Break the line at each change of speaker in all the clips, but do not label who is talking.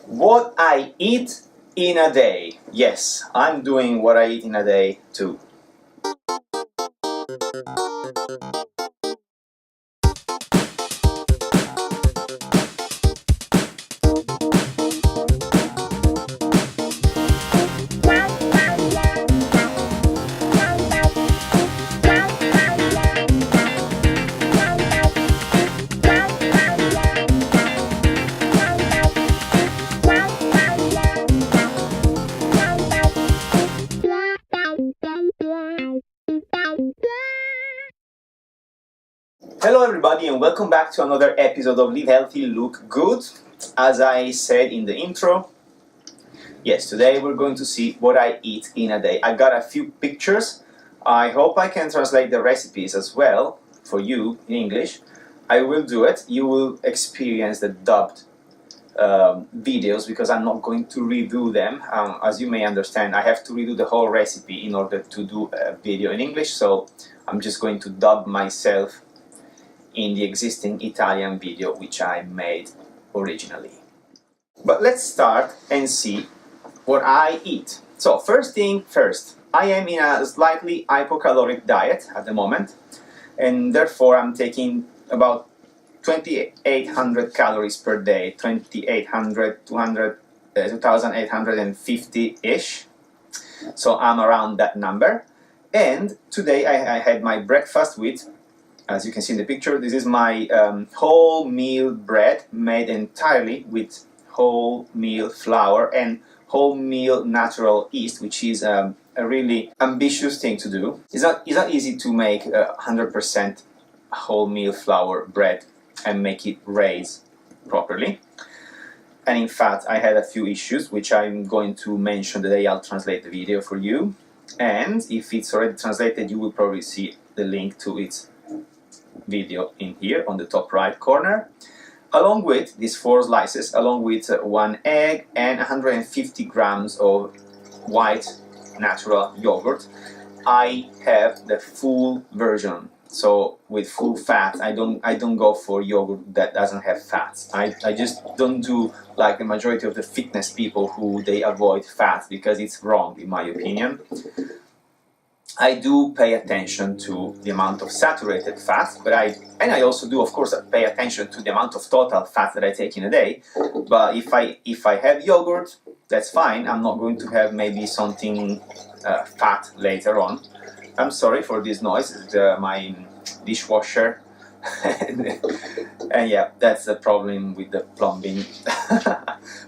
What I eat in a day. Yes, I'm doing what I eat in a day too. Hello everybody and welcome back to another episode of Live Healthy, Look Good. As I said in the intro, yes, today we're going to see what I eat in a day. I got a few pictures. I hope I can translate the recipes as well for you in English. I will do it. You will experience the dubbed videos because I'm not going to redo them. As you may understand, I have to redo the whole recipe in order to do a video in English, so I'm just going to dub myself in the existing Italian video which I made originally. But let's start and see what I eat. So first thing first, I am in a slightly hypocaloric diet at the moment, and therefore I'm taking about 2,800 calories per day, 2,800, 2,850-ish. So I'm around that number. And today I had my breakfast with, as you can see in the picture, this is my wholemeal bread made entirely with wholemeal flour and wholemeal natural yeast, which is a really ambitious thing to do. It's not easy to make 100% wholemeal flour bread and make it raise properly. And in fact, I had a few issues, which I'm going to mention the day I'll translate the video for you. And if it's already translated, you will probably see the link to its video in here on the top right corner, along with these 4 slices, along with 1 egg and 150 grams of white natural yogurt. I have the full version, so with full fat. I don't go for yogurt that doesn't have fats. I just don't do like the majority of the fitness people who they avoid fat because it's wrong in my opinion. I do pay attention to the amount of saturated fat, but I also do, of course, pay attention to the amount of total fat that I take in a day. But if I have yogurt, that's fine. I'm not going to have maybe something fat later on. I'm sorry for this noise. It's my dishwasher, and yeah, that's the problem with the plumbing.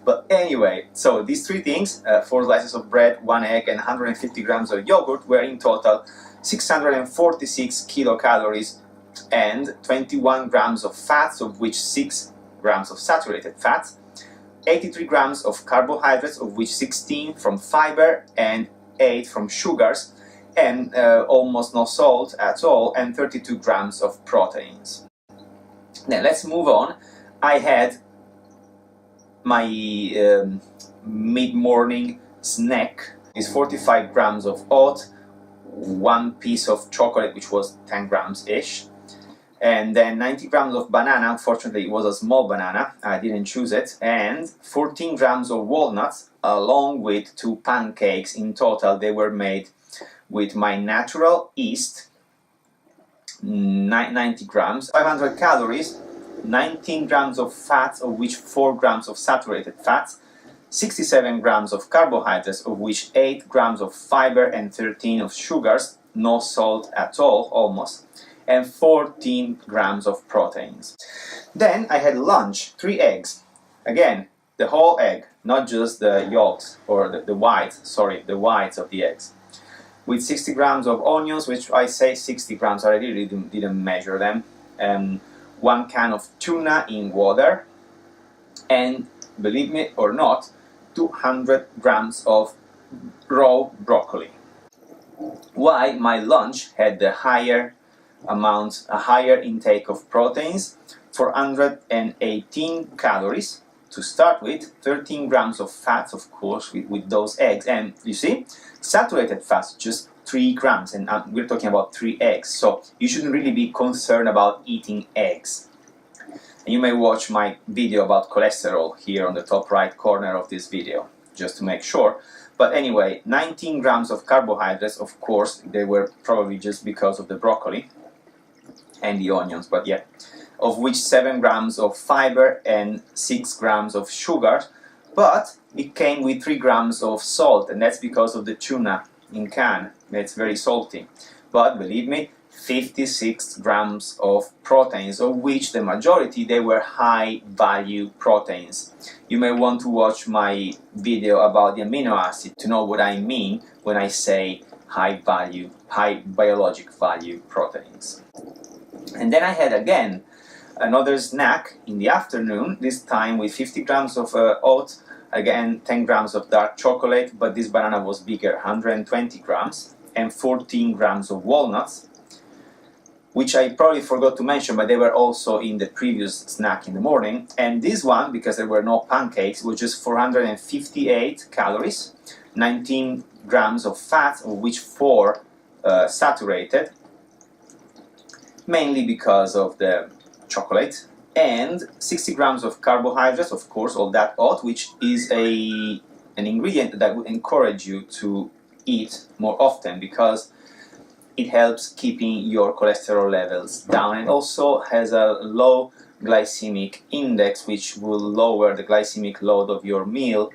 But anyway, so these 3 things, 4 slices of bread, 1 egg and 150 grams of yogurt, were in total 646 kilocalories and 21 grams of fats, of which 6 grams of saturated fats, 83 grams of carbohydrates, of which 16 from fiber and 8 from sugars, and almost no salt at all, and 32 grams of proteins. Now let's move on. I had my mid-morning snack is 45 grams of oat, 1 piece of chocolate which was 10 grams-ish, and then 90 grams of banana. Unfortunately it was a small banana, I didn't choose it, and 14 grams of walnuts, along with 2 pancakes. In total they were made with my natural yeast, 90 grams, 500 calories, 19 grams of fats, of which 4 grams of saturated fats, 67 grams of carbohydrates, of which 8 grams of fiber and 13 of sugars, no salt at all, almost, and 14 grams of proteins. Then I had lunch, 3 eggs. Again, the whole egg, not just the yolks, or the whites of the eggs. With 60 grams of onions, which I say 60 grams, I really didn't measure them, 1 can of tuna in water, and, believe me or not, 200 grams of raw broccoli. Why my lunch had a higher intake of proteins, 418 calories to start with, 13 grams of fats, of course, with those eggs, and you see, saturated fats, just 3 grams, and we're talking about 3 eggs, so you shouldn't really be concerned about eating eggs. And You may watch my video about cholesterol here on the top right corner of this video, just to make sure. But anyway, 19 grams of carbohydrates, of course, they were probably just because of the broccoli and the onions, but yeah, of which 7 grams of fiber and 6 grams of sugar, but it came with 3 grams of salt, and that's because of the tuna in can. It's very salty. But believe me, 56 grams of proteins, of which the majority, they were high value proteins. You may want to watch my video about the amino acid to know what I mean when I say high biologic value proteins. And then I had again another snack in the afternoon, this time with 50 grams of oat, again 10 grams of dark chocolate, but this banana was bigger, 120 grams, and 14 grams of walnuts, which I probably forgot to mention, but they were also in the previous snack in the morning. And this one, because there were no pancakes, was just 458 calories, 19 grams of fat, of which 4 saturated, mainly because of the chocolate, and 60 grams of carbohydrates, of course, all that oat, which is an ingredient that I would encourage you to eat more often, because it helps keeping your cholesterol levels down, and also has a low glycemic index, which will lower the glycemic load of your meal,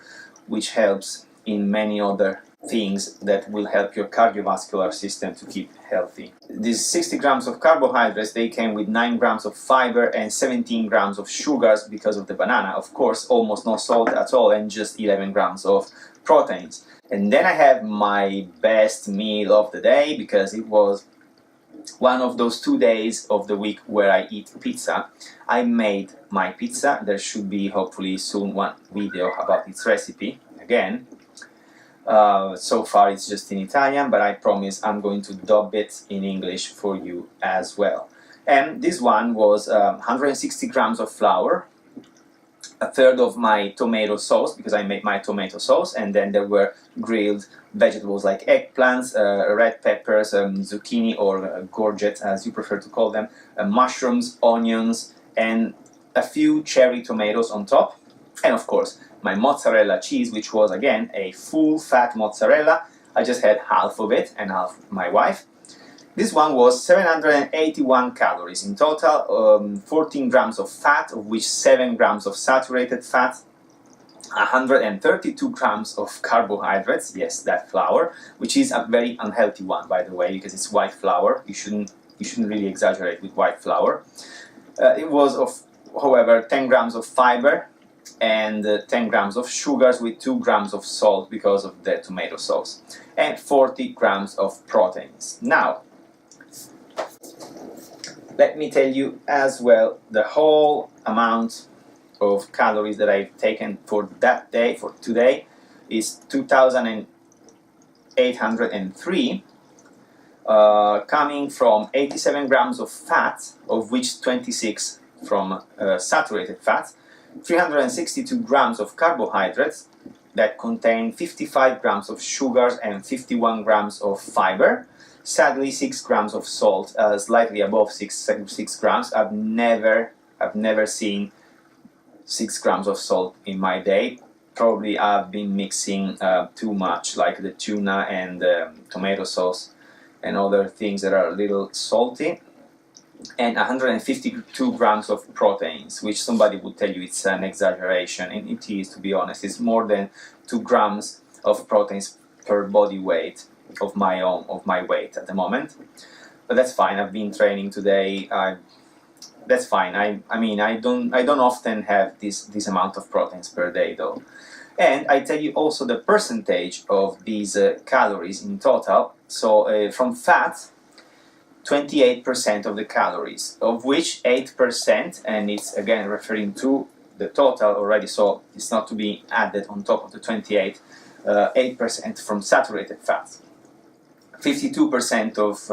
which helps in many other things that will help your cardiovascular system to keep healthy. These 60 grams of carbohydrates, they came with 9 grams of fiber and 17 grams of sugars because of the banana, of course, almost no salt at all, and just 11 grams of proteins. And then I have my best meal of the day, because it was one of those 2 days of the week where I eat pizza. I made my pizza. There should be hopefully soon one video about its recipe again. So far it's just in Italian, but I promise I'm going to dub it in English for you as well. And this one was 160 grams of flour, a third of my tomato sauce, because I made my tomato sauce, and then there were grilled vegetables like eggplants, red peppers, zucchini, or courgette as you prefer to call them, mushrooms, onions, and a few cherry tomatoes on top, and of course my mozzarella cheese, which was again a full fat mozzarella. I just had half of it and half my wife. This one was 781 calories in total, 14 grams of fat, of which 7 grams of saturated fat, 132 grams of carbohydrates, yes, that flour, which is a very unhealthy one, by the way, because it's white flour. You shouldn't really exaggerate with white flour. It was, however, 10 grams of fiber and 10 grams of sugars, with 2 grams of salt because of the tomato sauce, and 40 grams of proteins. Now, let me tell you as well the whole amount of calories that I've taken for that day, for today, is 2,803, coming from 87 grams of fat, of which 26 from saturated fat, 362 grams of carbohydrates that contain 55 grams of sugars and 51 grams of fiber. Sadly, 6 grams of salt, slightly above 6 grams. I've never seen 6 grams of salt in my day. Probably I've been mixing too much, like the tuna and tomato sauce and other things that are a little salty. And 152 grams of proteins, which somebody would tell you it's an exaggeration, and it is, to be honest. It's more than 2 grams of proteins per body weight of my weight at the moment. But that's fine. I've been training today. That's fine. I mean, I don't often have this amount of proteins per day though. And I tell you also the percentage of these calories in total. So from fat, 28% of the calories, of which 8%, and it's again referring to the total already, so it's not to be added on top of the 28, 8% from saturated fat, 52% of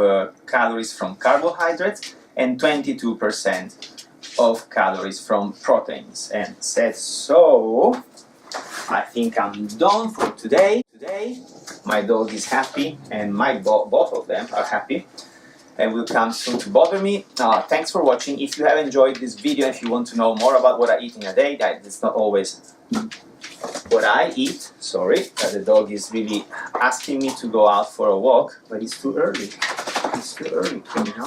calories from carbohydrates, and 22% of calories from proteins. And said so, I think I'm done for today. My dog is happy, and both of them are happy. and will come soon to bother me. Thanks for watching. If you have enjoyed this video, if you want to know more about what I eat in a day, that it's not always what I eat. Sorry, the dog is really asking me to go out for a walk, but it's too early. It's too early, you know.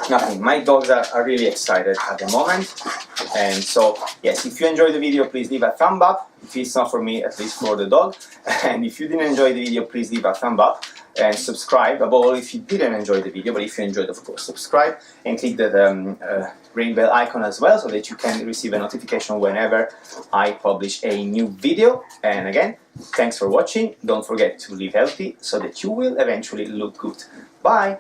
Nothing. My dogs are really excited at the moment. And so, yes, if you enjoyed the video, please leave a thumb up. If it's not for me, at least for the dog. And if you didn't enjoy the video, please leave a thumb up and subscribe. Above all, if you didn't enjoy the video, but if you enjoyed, of course, subscribe and click the ring bell icon as well, so that you can receive a notification whenever I publish a new video. And again, thanks for watching. Don't forget to live healthy so that you will eventually look good. Bye!